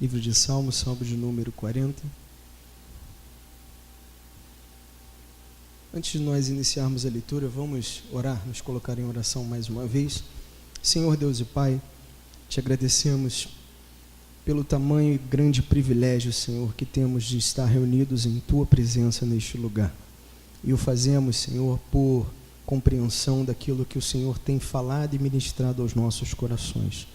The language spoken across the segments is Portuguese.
Livro de Salmos, Salmo de número 40. Antes de nós iniciarmos a leitura, vamos orar, nos colocar em oração mais uma vez. Senhor Deus e Pai, te agradecemos pelo tamanho e grande privilégio, Senhor, que temos de estar reunidos em Tua presença neste lugar. E o fazemos, Senhor, por compreensão daquilo que o Senhor tem falado e ministrado aos nossos corações.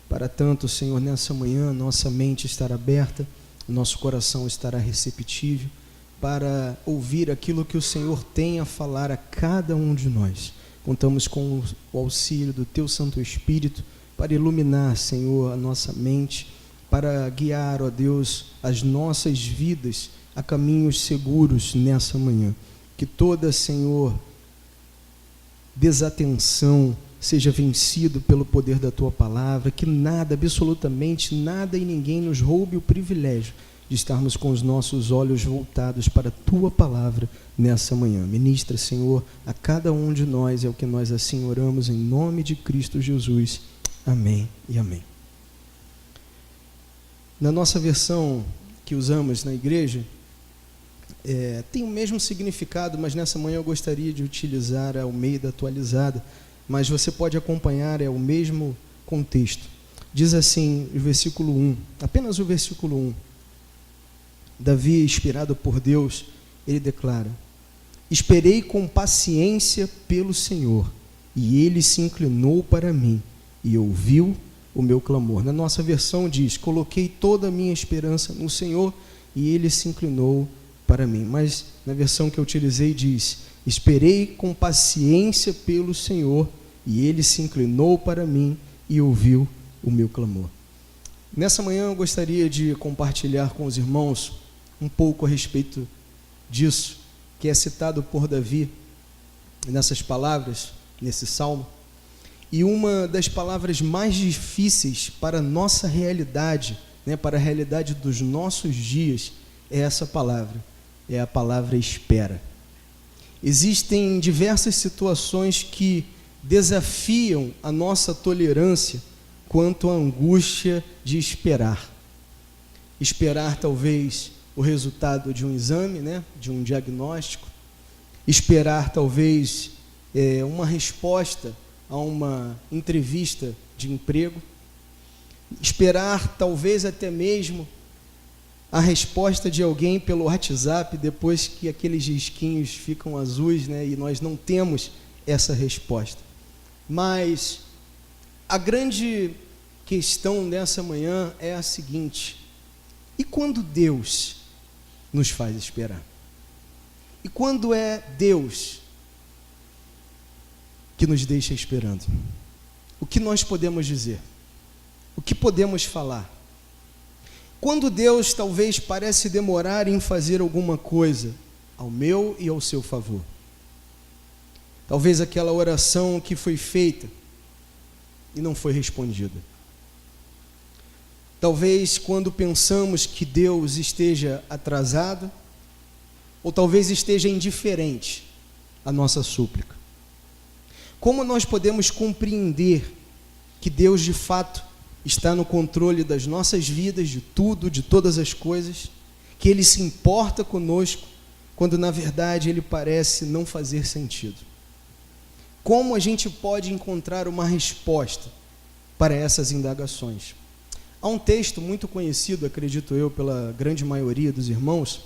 Para tanto, Senhor, nessa manhã, nossa mente estará aberta, nosso coração estará receptível para ouvir aquilo que o Senhor tem a falar a cada um de nós. Contamos com o auxílio do Teu Santo Espírito para iluminar, Senhor, a nossa mente, para guiar, ó Deus, as nossas vidas a caminhos seguros nessa manhã. Que toda, Senhor, desatenção seja vencido pelo poder da Tua palavra, que nada, absolutamente nada e ninguém nos roube o privilégio de estarmos com os nossos olhos voltados para a Tua palavra nessa manhã. Ministra, Senhor, a cada um de nós, é o que nós assim oramos em nome de Cristo Jesus. Amém e amém. Na nossa versão que usamos na igreja, tem o mesmo significado, mas nessa manhã eu gostaria de utilizar a Almeida atualizada, mas você pode acompanhar, é o mesmo contexto. Diz assim, o versículo 1, apenas o versículo 1. Davi, inspirado por Deus, ele declara: esperei com paciência pelo Senhor, e ele se inclinou para mim, e ouviu o meu clamor. Na nossa versão diz: coloquei toda a minha esperança no Senhor, e ele se inclinou para mim. Mas na versão que eu utilizei diz: esperei com paciência pelo Senhor, e ele se inclinou para mim e ouviu o meu clamor. Nessa manhã eu gostaria de compartilhar com os irmãos um pouco a respeito disso, que é citado por Davi nessas palavras, nesse salmo. E uma das palavras mais difíceis para a nossa realidade, para a realidade dos nossos dias, é essa palavra, é a palavra espera. Existem diversas situações que desafiam a nossa tolerância quanto à angústia de esperar. Esperar talvez o resultado de um exame, de um diagnóstico. Esperar talvez uma resposta a uma entrevista de emprego. Esperar talvez até mesmo a resposta de alguém pelo WhatsApp depois que aqueles risquinhos ficam azuis, e nós não temos essa resposta. Mas a grande questão nessa manhã é a seguinte: e quando Deus nos faz esperar? E quando é Deus que nos deixa esperando? O que nós podemos dizer? O que podemos falar? Quando Deus talvez parece demorar em fazer alguma coisa ao meu e ao seu favor. Talvez aquela oração que foi feita e não foi respondida. Talvez quando pensamos que Deus esteja atrasado, ou talvez esteja indiferente à nossa súplica. Como nós podemos compreender que Deus de fato está no controle das nossas vidas, de tudo, de todas as coisas, que Ele se importa conosco, quando na verdade Ele parece não fazer sentido? Como a gente pode encontrar uma resposta para essas indagações? Há um texto muito conhecido, acredito eu, pela grande maioria dos irmãos,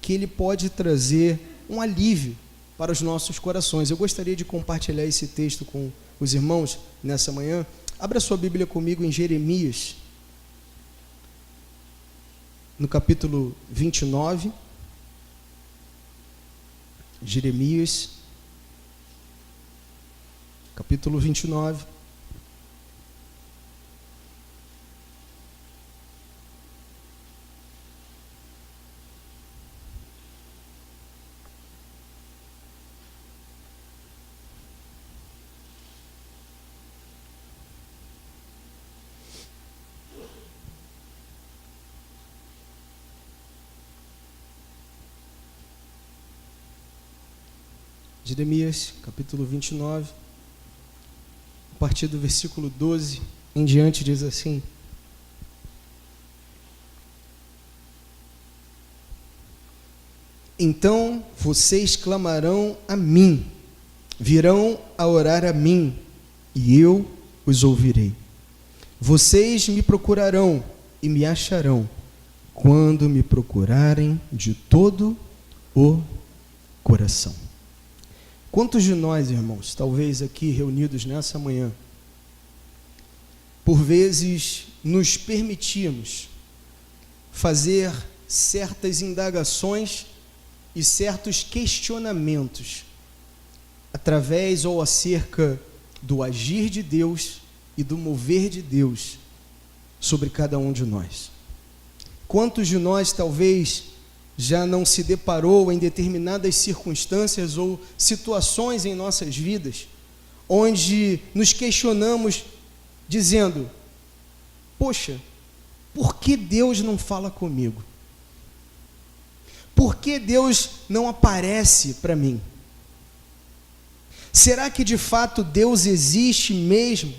que ele pode trazer um alívio para os nossos corações. Eu gostaria de compartilhar esse texto com os irmãos nessa manhã. Abra sua Bíblia comigo em Jeremias, no capítulo 29. Jeremias, capítulo 29. Jeremias, capítulo 29, a partir do versículo 12 em diante, diz assim: Então vocês clamarão a mim, virão a orar a mim, e eu os ouvirei. Vocês me procurarão e me acharão, quando me procurarem de todo o coração. Quantos de nós, irmãos, talvez aqui reunidos nessa manhã, por vezes nos permitimos fazer certas indagações e certos questionamentos através ou acerca do agir de Deus e do mover de Deus sobre cada um de nós? Quantos de nós talvez já não se deparou em determinadas circunstâncias ou situações em nossas vidas, onde nos questionamos dizendo: poxa, por que Deus não fala comigo? Por que Deus não aparece para mim? Será que de fato Deus existe mesmo?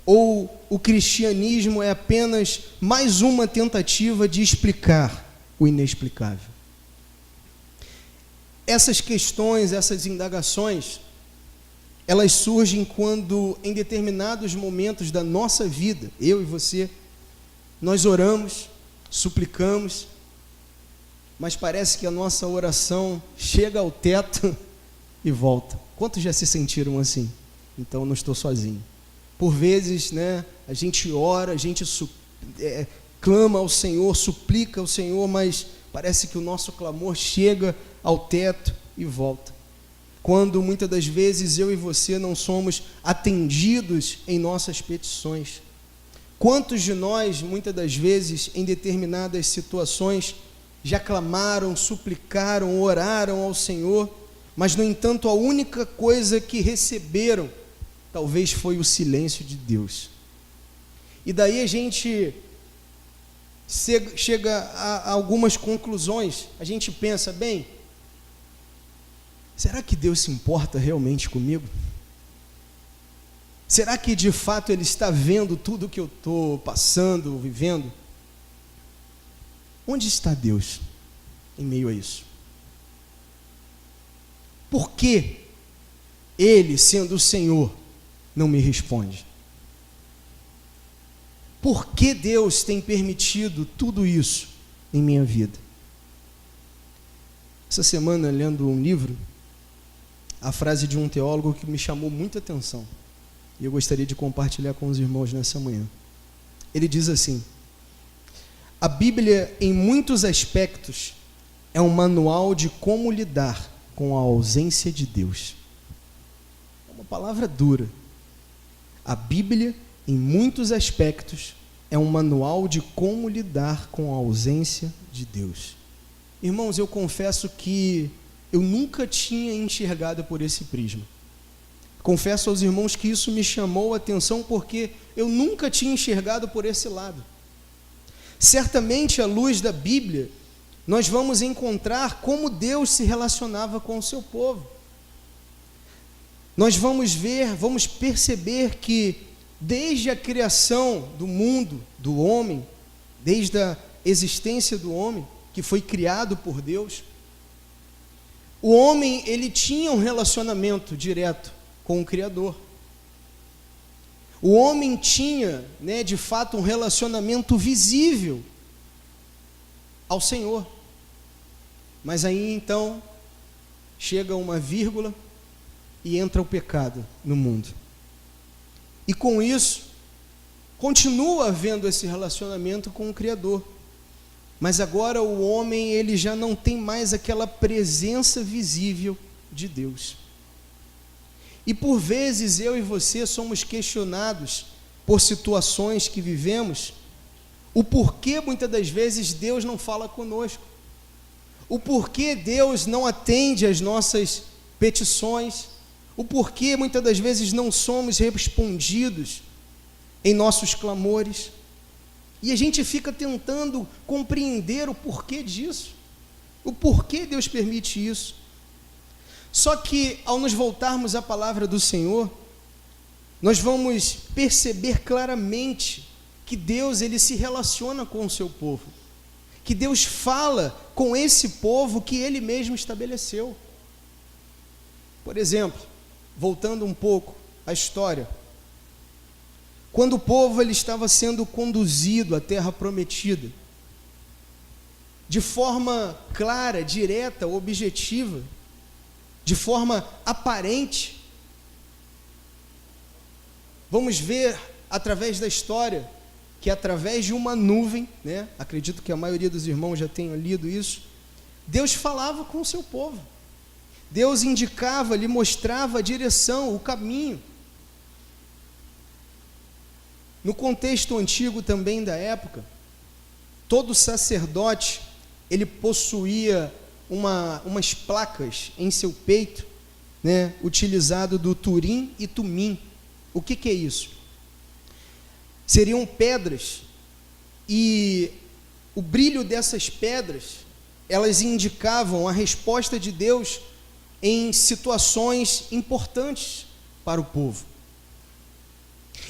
Ou o cristianismo é apenas mais uma tentativa de explicar o inexplicável? Essas questões, essas indagações, elas surgem quando, em determinados momentos da nossa vida, eu e você, nós oramos, suplicamos, mas parece que a nossa oração chega ao teto e volta. Quantos já se sentiram assim? Então não estou sozinho. Por vezes, a gente ora, a gente clama ao Senhor, suplica ao Senhor, mas parece que o nosso clamor chega ao teto e volta. Quando muitas das vezes eu e você não somos atendidos em nossas petições. Quantos de nós, muitas das vezes, em determinadas situações, já clamaram, suplicaram, oraram ao Senhor, mas, no entanto, a única coisa que receberam talvez foi o silêncio de Deus. E daí a gente chega a algumas conclusões. A gente pensa, bem, será que Deus se importa realmente comigo? Será que de fato Ele está vendo tudo que eu estou passando, vivendo? Onde está Deus em meio a isso? Por que Ele, sendo o Senhor, não me responde? Por que Deus tem permitido tudo isso em minha vida? Essa semana, lendo um livro, a frase de um teólogo que me chamou muita atenção, e eu gostaria de compartilhar com os irmãos nessa manhã. Ele diz assim: a Bíblia, em muitos aspectos, é um manual de como lidar com a ausência de Deus. É uma palavra dura. A Bíblia, em muitos aspectos, é um manual de como lidar com a ausência de Deus. Irmãos, eu confesso que eu nunca tinha enxergado por esse prisma. Confesso aos irmãos que isso me chamou a atenção porque eu nunca tinha enxergado por esse lado. Certamente, à luz da Bíblia, nós vamos encontrar como Deus se relacionava com o seu povo. Nós vamos ver, vamos perceber que desde a criação do mundo, do homem, desde a existência do homem, que foi criado por Deus, o homem, ele tinha um relacionamento direto com o Criador. O homem tinha, de fato, um relacionamento visível ao Senhor. Mas aí, então, chega uma vírgula e entra o pecado no mundo. E com isso, continua havendo esse relacionamento com o Criador. Mas agora o homem, ele já não tem mais aquela presença visível de Deus. E por vezes eu e você somos questionados por situações que vivemos, o porquê muitas das vezes Deus não fala conosco, o porquê Deus não atende às nossas petições, o porquê muitas das vezes não somos respondidos em nossos clamores. E a gente fica tentando compreender o porquê disso, o porquê Deus permite isso. Só que, ao nos voltarmos à palavra do Senhor, nós vamos perceber claramente que Deus, ele se relaciona com o seu povo, que Deus fala com esse povo que ele mesmo estabeleceu. Por exemplo, voltando um pouco à história, quando o povo ele estava sendo conduzido à terra prometida, de forma clara, direta, objetiva, de forma aparente, vamos ver através da história que através de uma nuvem, né, acredito que a maioria dos irmãos já tenham lido isso, Deus falava com o seu povo. Deus indicava, lhe mostrava a direção, o caminho. No contexto antigo também da época, todo sacerdote, ele possuía umas placas em seu peito, né, utilizado do Turim e Tumim. O que é isso? Seriam pedras, e o brilho dessas pedras, elas indicavam a resposta de Deus em situações importantes para o povo.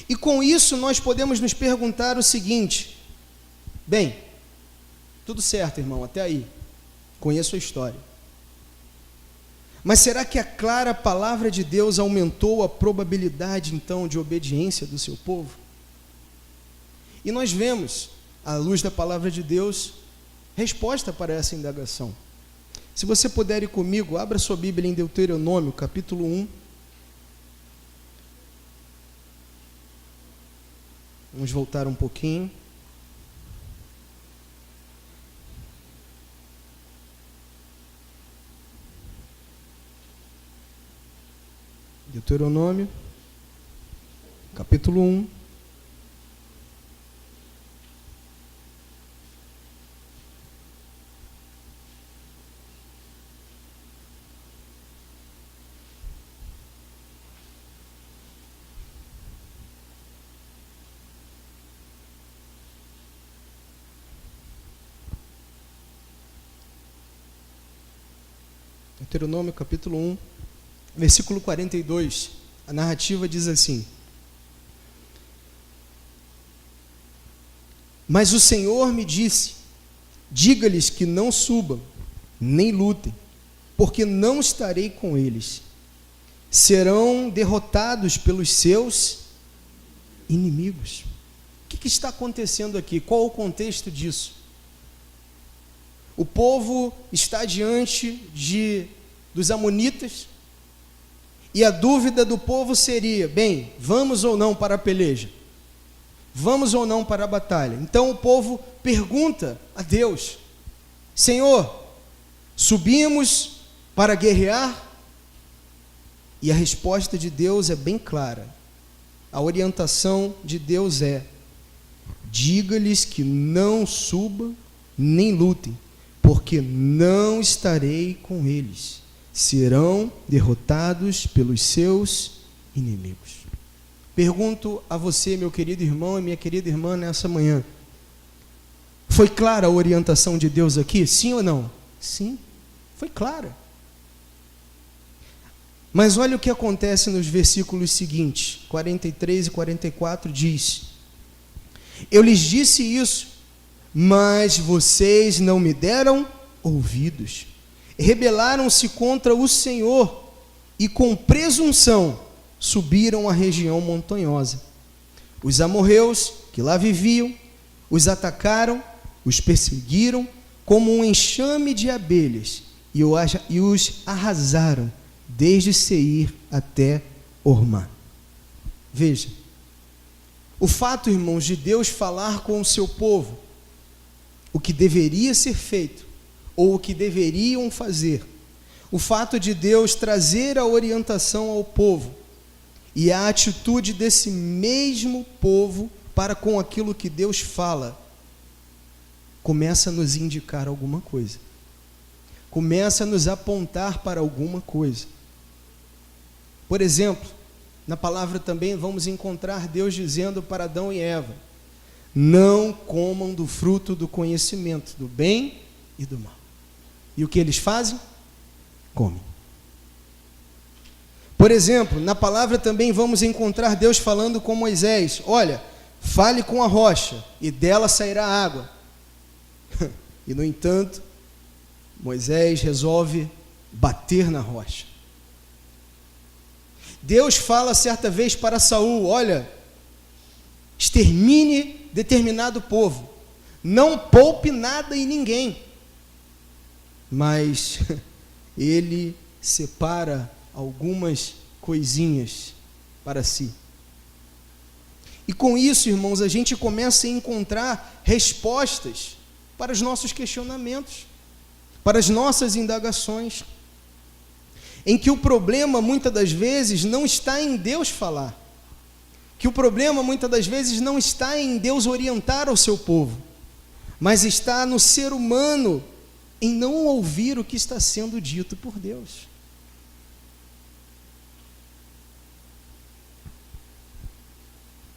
E com isso nós podemos nos perguntar o seguinte: bem, tudo certo, irmão, até aí, conheço a história. Mas será que a clara palavra de Deus aumentou a probabilidade, então, de obediência do seu povo? E nós vemos, à luz da palavra de Deus, resposta para essa indagação. Se você puder ir comigo, abra sua Bíblia em Deuteronômio, capítulo 1. Vamos voltar um pouquinho. Deuteronômio, capítulo 1. Deuteronômio, capítulo 1, versículo 42, a narrativa diz assim: Mas o Senhor me disse, diga-lhes que não subam, nem lutem, porque não estarei com eles. Serão derrotados pelos seus inimigos. O que está acontecendo aqui? Qual o contexto disso? O povo está diante dos amonitas, e a dúvida do povo seria: bem, vamos ou não para a peleja? Vamos ou não para a batalha? Então o povo pergunta a Deus: Senhor, subimos para guerrear? E a resposta de Deus é bem clara. A orientação de Deus é: diga-lhes que não subam nem lutem, porque não estarei com eles. Serão derrotados pelos seus inimigos. Pergunto a você, meu querido irmão e minha querida irmã, nessa manhã: foi clara a orientação de Deus aqui? Sim ou não? Sim, foi clara. Mas olha o que acontece nos versículos seguintes, 43 e 44, diz: Eu lhes disse isso, mas vocês não me deram ouvidos. Rebelaram-se contra o Senhor e com presunção subiram à região montanhosa. Os amorreus que lá viviam os atacaram, os perseguiram como um enxame de abelhas e os arrasaram desde Seir até Ormá. Veja, o fato, irmãos, de Deus falar com o seu povo o que deveria ser feito, ou o que deveriam fazer, o fato de Deus trazer a orientação ao povo, e a atitude desse mesmo povo para com aquilo que Deus fala, começa a nos indicar alguma coisa, começa a nos apontar para alguma coisa. Por exemplo, na palavra também vamos encontrar Deus dizendo para Adão e Eva: não comam do fruto do conhecimento do bem e do mal. E o que eles fazem? Comem. Por exemplo, na palavra também vamos encontrar Deus falando com Moisés: olha, fale com a rocha e dela sairá água. E no entanto, Moisés resolve bater na rocha. Deus fala certa vez para Saul: olha, extermine determinado povo, não poupe nada e ninguém. Mas ele separa algumas coisinhas para si. E com isso, irmãos, a gente começa a encontrar respostas para os nossos questionamentos, para as nossas indagações, em que o problema muitas das vezes não está em Deus falar, que o problema muitas das vezes não está em Deus orientar ao seu povo, mas está no ser humano em não ouvir o que está sendo dito por Deus.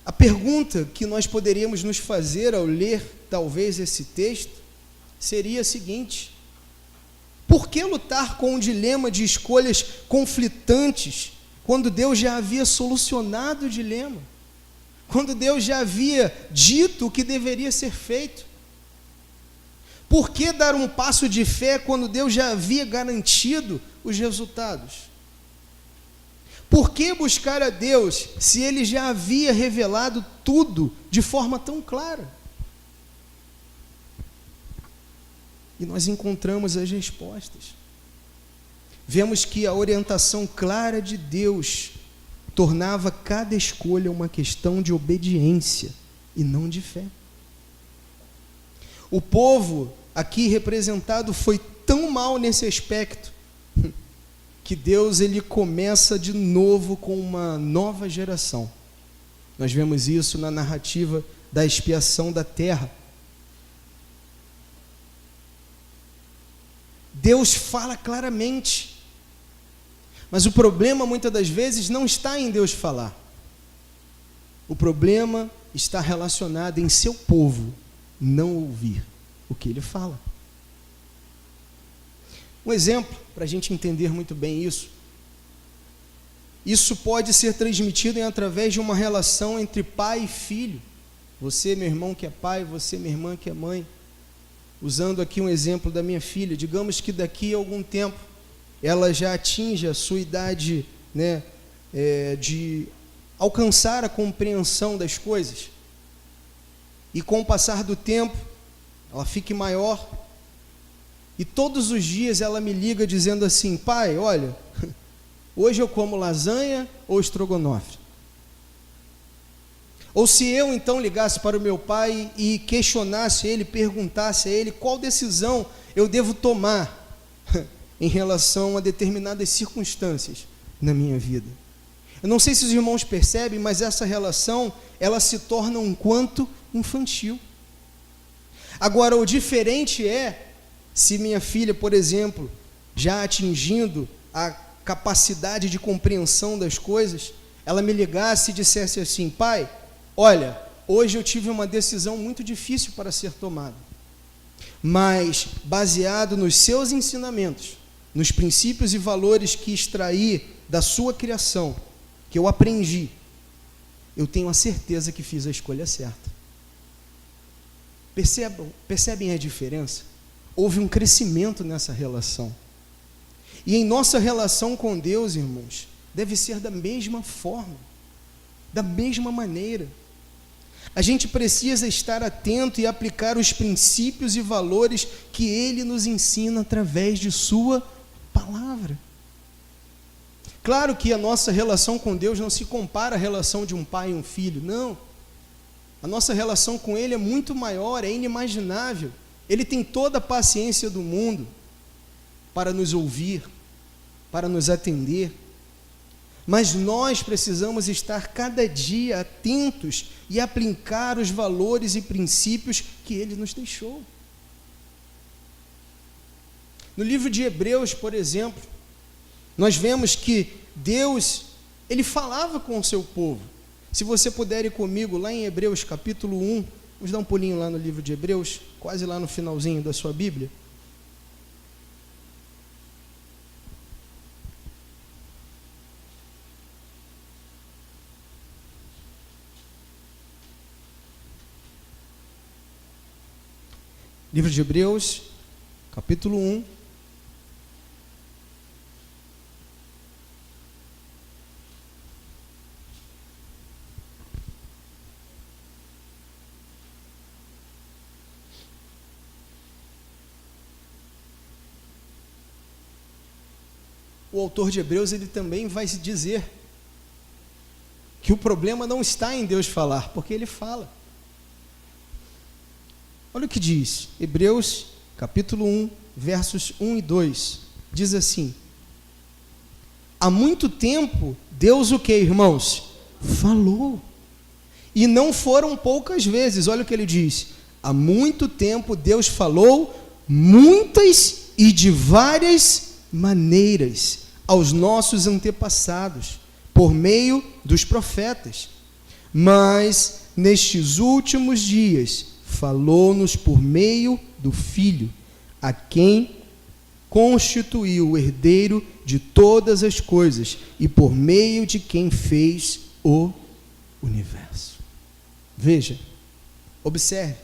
A pergunta que nós poderíamos nos fazer ao ler talvez esse texto seria a seguinte: por que lutar com um dilema de escolhas conflitantes quando Deus já havia solucionado o dilema? Quando Deus já havia dito o que deveria ser feito? Por que dar um passo de fé quando Deus já havia garantido os resultados? Por que buscar a Deus se Ele já havia revelado tudo de forma tão clara? E nós encontramos as respostas. Vemos que a orientação clara de Deus tornava cada escolha uma questão de obediência e não de fé. O povo aqui representado foi tão mal nesse aspecto que Deus ele começa de novo com uma nova geração. Nós vemos isso na narrativa da expiação da terra. Deus fala claramente, mas o problema muitas das vezes não está em Deus falar. O problema está relacionado em seu povo não ouvir o que ele fala. Um exemplo, para a gente entender muito bem isso. Isso pode ser transmitido através de uma relação entre pai e filho. Você, meu irmão, que é pai, você, minha irmã, que é mãe. Usando aqui um exemplo da minha filha, digamos que daqui a algum tempo ela já atinja a sua idade, de alcançar a compreensão das coisas. E com o passar do tempo, ela fique maior. E todos os dias ela me liga dizendo assim: pai, olha, hoje eu como lasanha ou estrogonofe? Ou se eu então ligasse para o meu pai e questionasse ele, perguntasse a ele qual decisão eu devo tomar em relação a determinadas circunstâncias na minha vida. Eu não sei se os irmãos percebem, mas essa relação, ela se torna um quanto infantil. Agora, o diferente é, se minha filha, por exemplo, já atingindo a capacidade de compreensão das coisas, ela me ligasse e dissesse assim: pai, olha, hoje eu tive uma decisão muito difícil para ser tomada, mas baseado nos seus ensinamentos, nos princípios e valores que extraí da sua criação, que eu aprendi, eu tenho a certeza que fiz a escolha certa. Percebem a diferença? Houve um crescimento nessa relação. E em nossa relação com Deus, irmãos, deve ser da mesma forma, da mesma maneira. A gente precisa estar atento e aplicar os princípios e valores que Ele nos ensina através de Sua palavra. Claro que a nossa relação com Deus não se compara à relação de um pai e um filho, não. A nossa relação com Ele é muito maior, é inimaginável. Ele tem toda a paciência do mundo para nos ouvir, para nos atender. Mas nós precisamos estar cada dia atentos e aplicar os valores e princípios que Ele nos deixou. No livro de Hebreus, por exemplo, nós vemos que Deus, Ele falava com o seu povo. Se você puder ir comigo lá em Hebreus capítulo 1, vamos dar um pulinho lá no livro de Hebreus, quase lá no finalzinho da sua Bíblia. Livro de Hebreus, capítulo 1, o autor de Hebreus ele também vai se dizer que o problema não está em Deus falar, porque ele fala. Olha o que diz, Hebreus capítulo 1, versos 1 e 2, diz assim: há muito tempo Deus o que, irmãos? Falou. E não foram poucas vezes, olha o que ele diz: há muito tempo Deus falou muitas e de várias maneiras aos nossos antepassados, por meio dos profetas. Mas nestes últimos dias falou-nos por meio do Filho, a quem constituiu o herdeiro de todas as coisas e por meio de quem fez o universo. Veja, observe.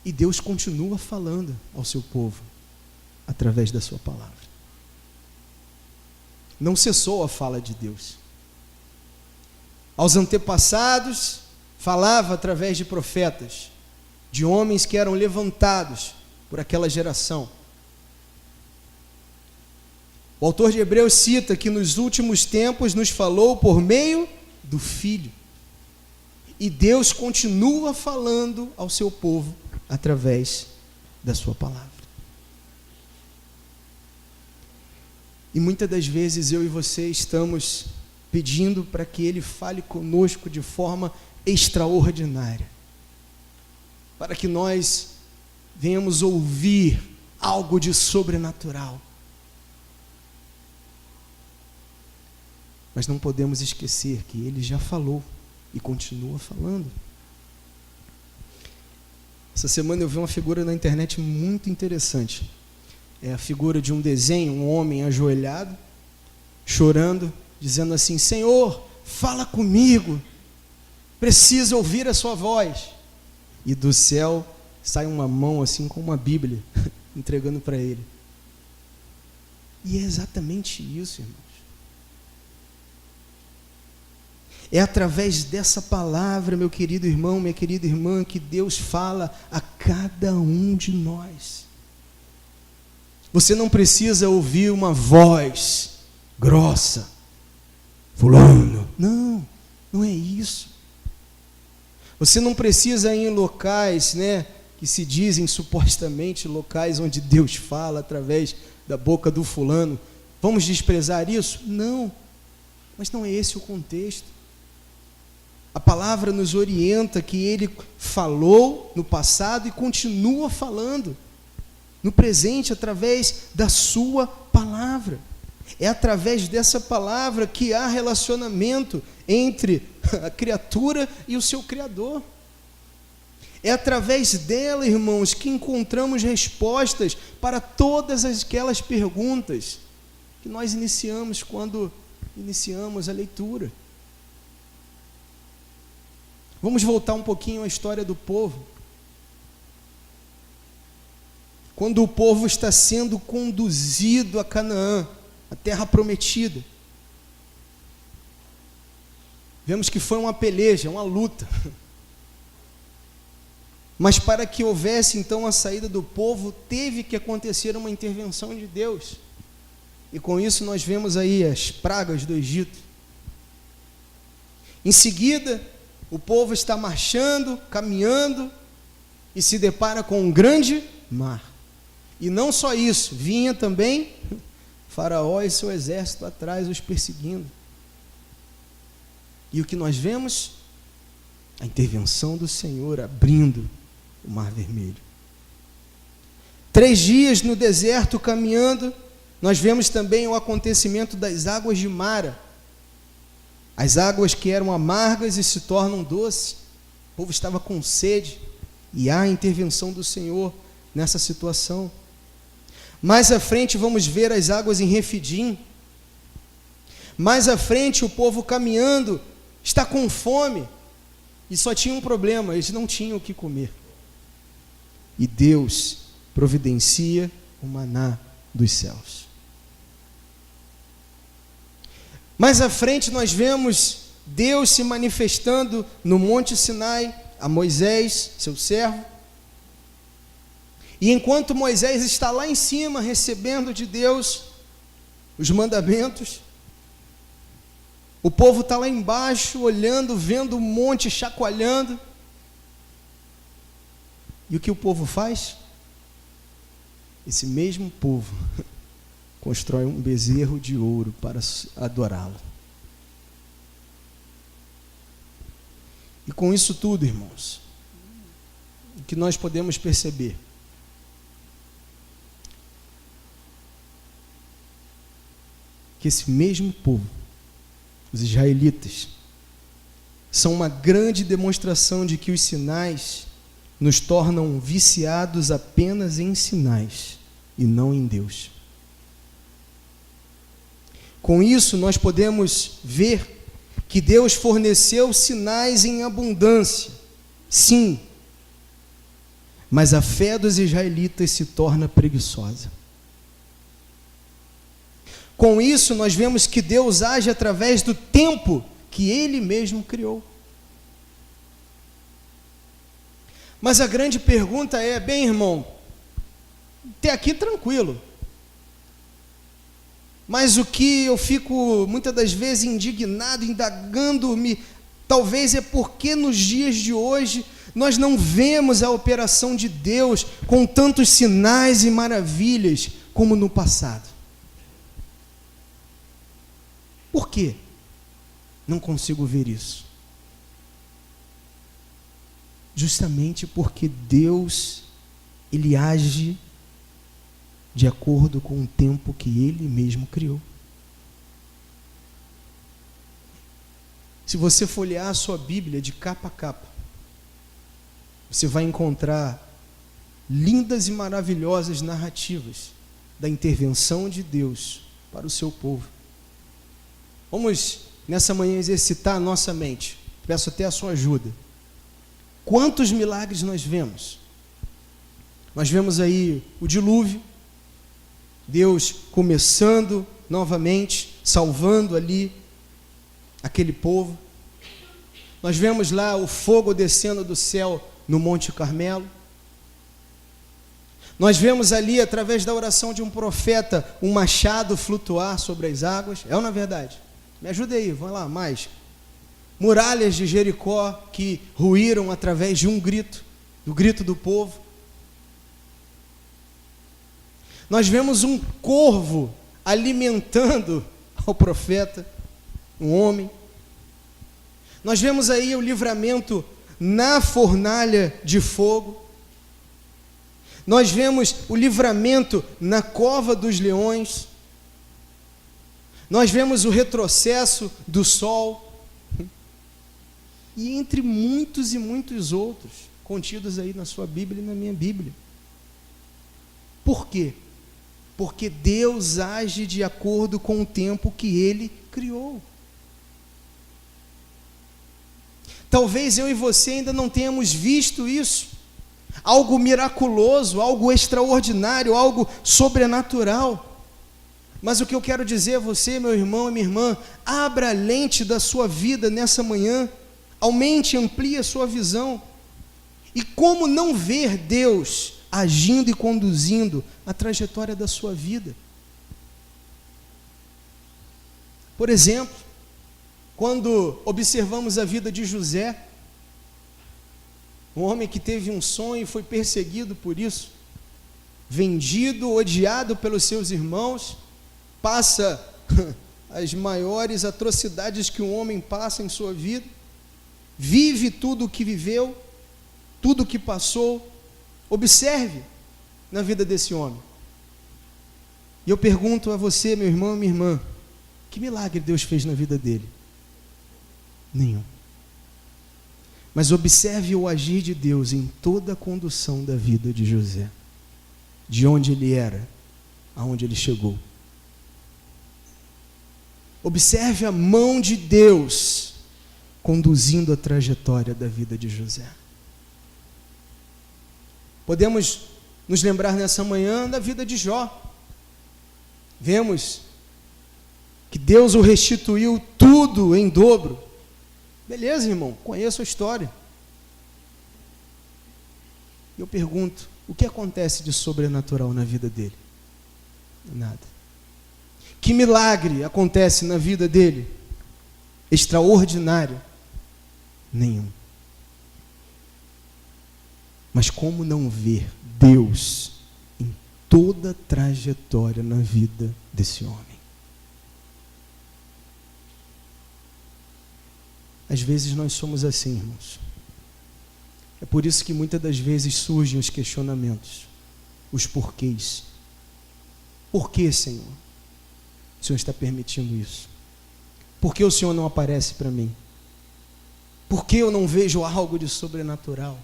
E Deus continua falando ao seu povo através da sua palavra. Não cessou a fala de Deus. Aos antepassados, falava através de profetas, de homens que eram levantados por aquela geração. O autor de Hebreus cita que nos últimos tempos nos falou por meio do Filho. E Deus continua falando ao seu povo através da sua palavra. E muitas das vezes eu e você estamos pedindo para que Ele fale conosco de forma extraordinária, para que nós venhamos ouvir algo de sobrenatural. Mas não podemos esquecer que Ele já falou e continua falando. Essa semana eu vi uma figura na internet muito interessante. É a figura de um desenho, um homem ajoelhado, chorando, dizendo assim: Senhor, fala comigo, preciso ouvir a sua voz. E do céu sai uma mão assim com uma Bíblia, entregando para ele. E é exatamente isso, irmãos. É através dessa palavra, meu querido irmão, minha querida irmã, que Deus fala a cada um de nós. Você não precisa ouvir uma voz grossa, fulano. Não, não é isso. Você não precisa ir em locais, que se dizem supostamente locais onde Deus fala através da boca do fulano. Vamos desprezar isso? Não, mas não é esse o contexto. A palavra nos orienta que Ele falou no passado e continua falando no presente através da sua palavra. É através dessa palavra que há relacionamento entre a criatura e o seu Criador. É através dela, irmãos, que encontramos respostas para todas aquelas perguntas que nós iniciamos quando iniciamos a leitura. Vamos voltar um pouquinho à história do povo. Quando o povo está sendo conduzido a Canaã, a terra prometida. Vemos que foi uma peleja, uma luta. Mas para que houvesse então a saída do povo, teve que acontecer uma intervenção de Deus. E com isso nós vemos aí as pragas do Egito. Em seguida, o povo está marchando, caminhando, e se depara com um grande mar. E não só isso, vinha também Faraó e seu exército atrás, os perseguindo. E o que nós vemos? A intervenção do Senhor abrindo o Mar Vermelho. 3 dias no deserto caminhando, nós vemos também o acontecimento das águas de Mara. As águas que eram amargas e se tornam doces. O povo estava com sede e há a intervenção do Senhor nessa situação. Mais à frente vamos ver as águas em Refidim. Mais à frente o povo caminhando, está com fome e só tinha um problema, eles não tinham o que comer. E Deus providencia o maná dos céus. Mais à frente nós vemos Deus se manifestando no Monte Sinai a Moisés, seu servo, E enquanto Moisés está lá em cima, recebendo de Deus os mandamentos, o povo está lá embaixo, olhando, vendo o monte, chacoalhando. E o que o povo faz? Esse mesmo povo constrói um bezerro de ouro para adorá-lo. E com isso tudo, irmãos, o que nós podemos perceber? Que esse mesmo povo, os israelitas, são uma grande demonstração de que os sinais nos tornam viciados apenas em sinais e não em Deus. Com isso, nós podemos ver que Deus forneceu sinais em abundância, sim, mas a fé dos israelitas se torna preguiçosa. Com isso, nós vemos que Deus age através do tempo que Ele mesmo criou. Mas a grande pergunta é, bem, irmão, até aqui tranquilo. Mas o que eu fico muitas das vezes indignado, indagando-me, talvez é porque nos dias de hoje nós não vemos a operação de Deus com tantos sinais e maravilhas como no passado. Por quê? Não consigo ver isso. Justamente porque Deus, Ele age de acordo com o tempo que Ele mesmo criou. Se você folhear a sua Bíblia de capa a capa, você vai encontrar lindas e maravilhosas narrativas da intervenção de Deus para o seu povo. Vamos, nessa manhã, exercitar a nossa mente. Peço até a sua ajuda. Quantos milagres nós vemos? Nós vemos aí o dilúvio, Deus começando novamente, salvando ali aquele povo. Nós vemos lá o fogo descendo do céu no Monte Carmelo. Nós vemos ali, através da oração de um profeta, um machado flutuar sobre as águas. É ou não é verdade? Me ajuda aí, vamos lá, mais. Muralhas de Jericó que ruíram através de um grito, do grito do povo. Nós vemos um corvo alimentando ao profeta, um homem. Nós vemos aí o livramento na fornalha de fogo. Nós vemos o livramento na cova dos leões. Nós vemos o retrocesso do sol. E entre muitos e muitos outros, contidos aí na sua Bíblia e na minha Bíblia. Por quê? Porque Deus age de acordo com o tempo que Ele criou. Talvez eu e você ainda não tenhamos visto isso. Algo miraculoso, algo extraordinário, algo sobrenatural. Mas o que eu quero dizer a você, meu irmão e minha irmã, abra a lente da sua vida nessa manhã, aumente, amplie a sua visão. E como não ver Deus agindo e conduzindo a trajetória da sua vida? Por exemplo, quando observamos a vida de José, um homem que teve um sonho e foi perseguido por isso, vendido, odiado pelos seus irmãos, passa as maiores atrocidades que um homem passa em sua vida, vive tudo o que viveu, tudo o que passou. Observe na vida desse homem. E eu pergunto a você, meu irmão e minha irmã, que milagre Deus fez na vida dele? Nenhum. Mas observe o agir de Deus em toda a condução da vida de José, de onde ele era, aonde ele chegou. Observe a mão de Deus conduzindo a trajetória da vida de José. Podemos nos lembrar nessa manhã da vida de Jó. Vemos que Deus o restituiu tudo em dobro. Beleza, irmão, conheço a história. Eu pergunto, O que acontece de sobrenatural na vida dele? Nada. Que milagre acontece na vida dele? Extraordinário? Nenhum. Mas como não ver Deus em toda a trajetória na vida desse homem? Às vezes nós somos assim, irmãos. É por isso que muitas das vezes surgem os questionamentos, os porquês. Por que, Senhor? O Senhor está permitindo isso? Por que o Senhor não aparece para mim? Por que eu não vejo algo de sobrenatural?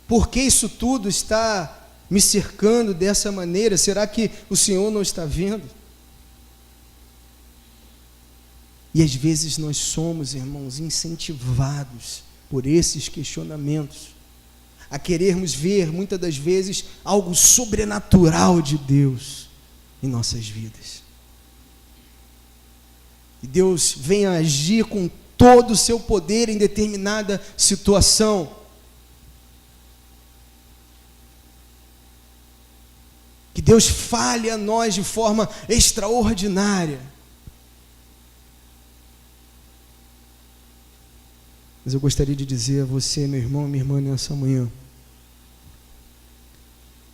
Por que isso tudo está me cercando dessa maneira? Será que o Senhor não está vendo? E às vezes nós somos, irmãos, incentivados por esses questionamentos, a querermos ver, muitas das vezes, algo sobrenatural de Deus em nossas vidas. E Deus vem a agir com todo o seu poder em determinada situação. Que Deus fale a nós de forma extraordinária. Mas eu gostaria de dizer a você, meu irmão e minha irmã, nessa manhã,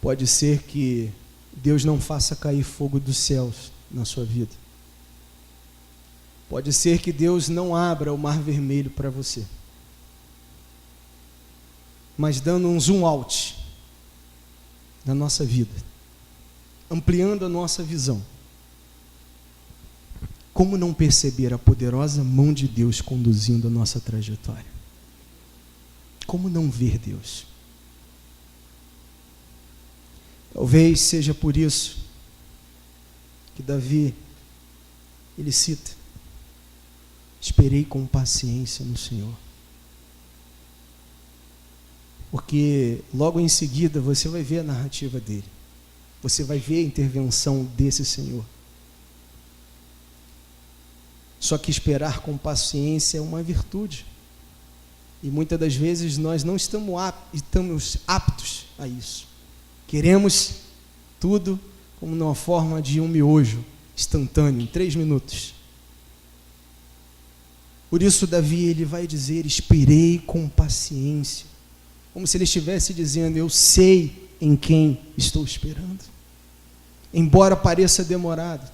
pode ser que Deus não faça cair fogo dos céus na sua vida. Pode ser que Deus não abra o mar vermelho para você. Mas dando um zoom out na nossa vida, ampliando a nossa visão, como não perceber a poderosa mão de Deus conduzindo a nossa trajetória? Como não ver Deus? Talvez seja por isso que Davi, ele cita: esperei com paciência no Senhor. Porque logo em seguida você vai ver a narrativa dele. Você vai ver a intervenção desse Senhor. Só que esperar com paciência é uma virtude. E muitas das vezes nós não estamos aptos a isso. Queremos tudo como numa forma de um miojo instantâneo, em 3 minutos. Por isso Davi, ele vai dizer: esperei com paciência. Como se ele estivesse dizendo: eu sei em quem estou esperando. Embora pareça demorado,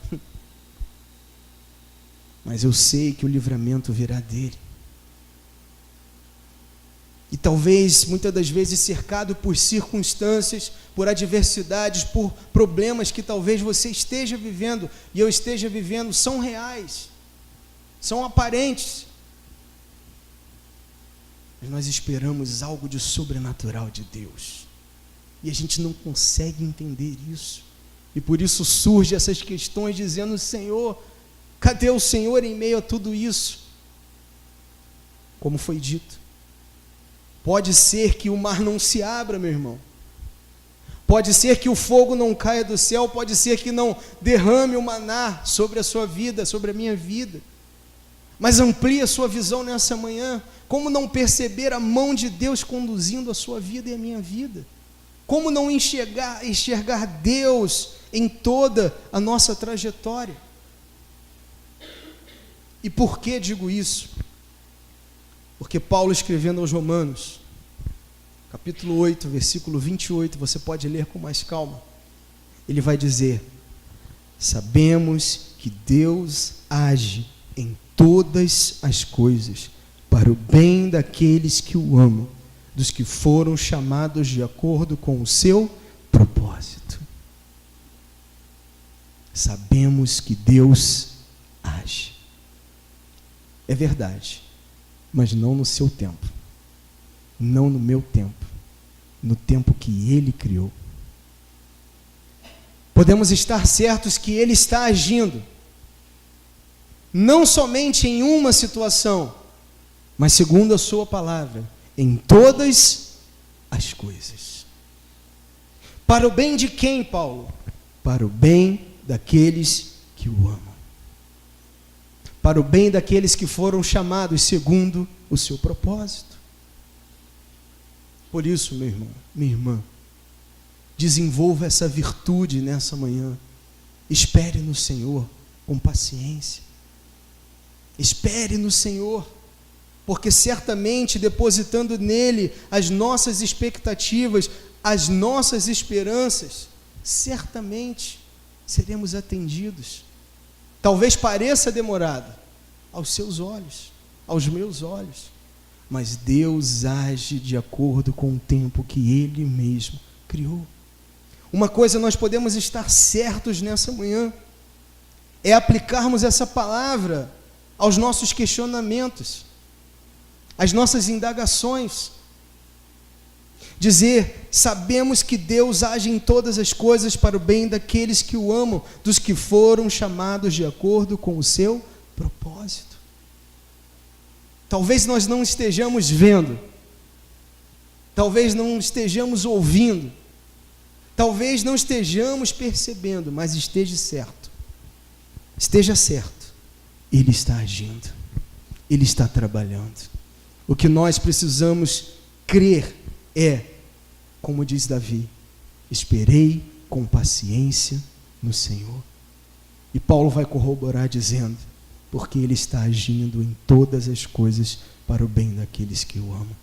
mas eu sei que o livramento virá dele. E talvez, muitas das vezes, cercado por circunstâncias, por adversidades, por problemas que talvez você esteja vivendo e eu esteja vivendo, são reais, são aparentes. Mas nós esperamos algo de sobrenatural de Deus. E a gente não consegue entender isso. E por isso surgem essas questões dizendo: Senhor, cadê o Senhor em meio a tudo isso? Como foi dito, pode ser que o mar não se abra, meu irmão. Pode ser que o fogo não caia do céu, pode ser que não derrame o maná sobre a sua vida, sobre a minha vida. Mas amplie a sua visão nessa manhã. Como não perceber a mão de Deus conduzindo a sua vida e a minha vida? Como não enxergar Deus em toda a nossa trajetória? E por que digo isso? Porque Paulo, escrevendo aos Romanos, capítulo 8, versículo 28, você pode ler com mais calma. Ele vai dizer: sabemos que Deus age em todas as coisas para o bem daqueles que o amam, dos que foram chamados de acordo com o seu propósito. Sabemos que Deus age. É verdade, mas não no seu tempo, não no meu tempo, no tempo que Ele criou. Podemos estar certos que Ele está agindo, não somente em uma situação, mas segundo a sua palavra, em todas as coisas. Para o bem de quem, Paulo? Para o bem daqueles que o amam. Para o bem daqueles que foram chamados segundo o seu propósito. Por isso, meu irmão, minha irmã, Desenvolva essa virtude nessa manhã. Espere no Senhor com paciência. Espere no Senhor, porque certamente depositando nele as nossas expectativas, as nossas esperanças, certamente seremos atendidos. Talvez pareça demorado aos seus olhos, aos meus olhos, mas Deus age de acordo com o tempo que Ele mesmo criou. Uma coisa nós podemos estar certos nessa manhã, é aplicarmos essa palavra aos nossos questionamentos, às nossas indagações. Dizer, sabemos que Deus age em todas as coisas para o bem daqueles que o amam, dos que foram chamados de acordo com o seu propósito. Talvez nós não estejamos vendo, talvez não estejamos ouvindo, talvez não estejamos percebendo, mas esteja certo, Ele está agindo, Ele está trabalhando. O que nós precisamos crer é, como diz Davi, esperei com paciência no Senhor. E Paulo vai corroborar dizendo, porque Ele está agindo em todas as coisas para o bem daqueles que o amam.